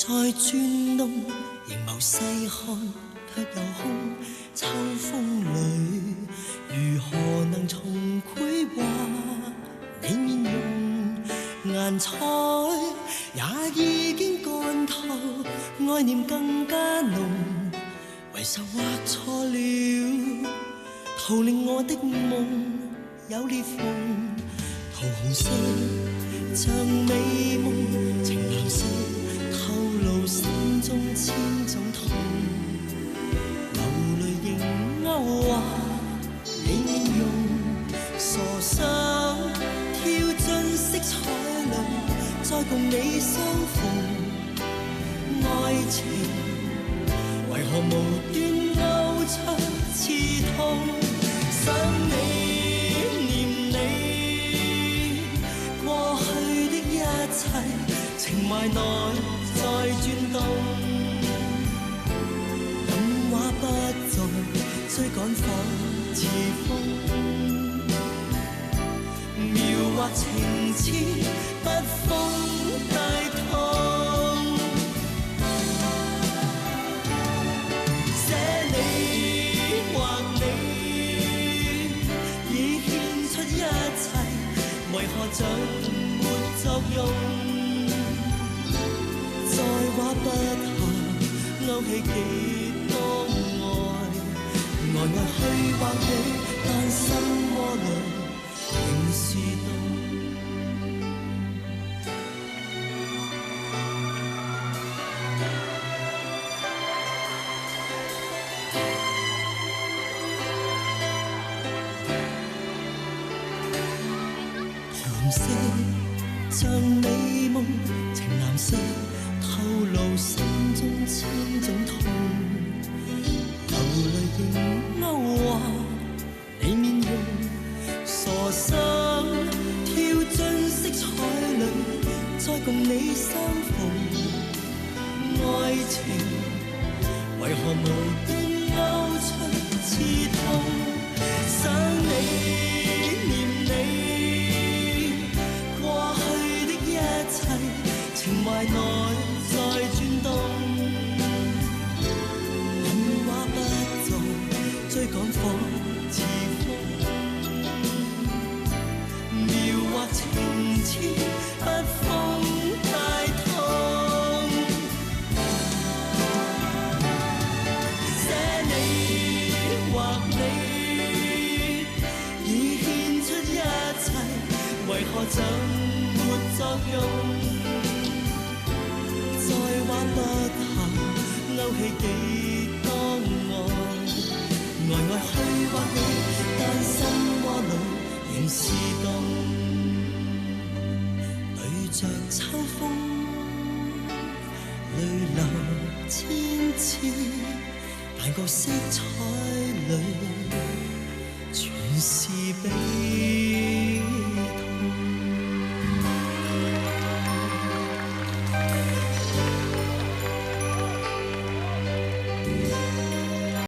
在轉動，凝眸細看，卻又空。秋風裏，如何能重繪畫你面容？顏彩也已經乾透，愛念更加濃。為愁畫錯了，徒令我的夢有裂縫。桃紅色像美夢，情藍色透露心中千種痛。流淚仍勾畫你面容，傻想跳進色彩裏，再共你相逢。愛情為何無端勾出刺痛？想你念你過去的一切，情懷內在轉動。感話不再追趕仿似風，描畫情痴不風帶痛。為何像沒作用？再畫不下，勾起幾多愛，呆呆去畫你，但心窩裏仍是痛。紅色像美夢，情藍色透露心中千種痛。流淚仍勾畫你面容，傻心跳進色彩裏，再共你相逢。愛情為何無端勾出刺痛？想你情懷內在轉動，印畫不再追趕仿似風，描畫情痴不風帶痛。寫你畫你已獻出一切，為何像沒作用？再畫不下，勾起幾多愛，呆呆去畫你，但心窩裏仍是動。對着秋風，淚流千次，但覺色彩裏全是悲。